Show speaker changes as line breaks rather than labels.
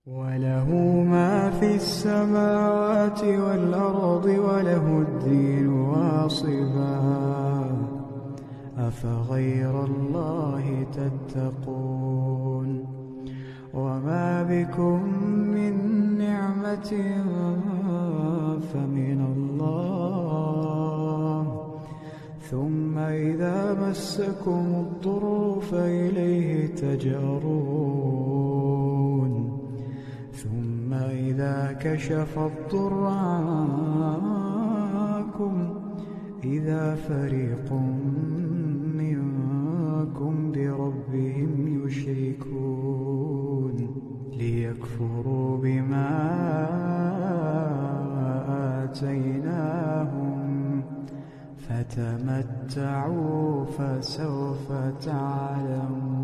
وله ما في السماوات والأرض وله الدين واصبا أفغير الله تتقون وما بكم من نعمة فمن الله ثم إذا مسكم الضر فإليه تجأرون ثم إذا كشف الضر عنكم إذا فريق منكم بربهم يشركون ليكفروا بما آتيناهم فتمتعوا فسوف تعلمون.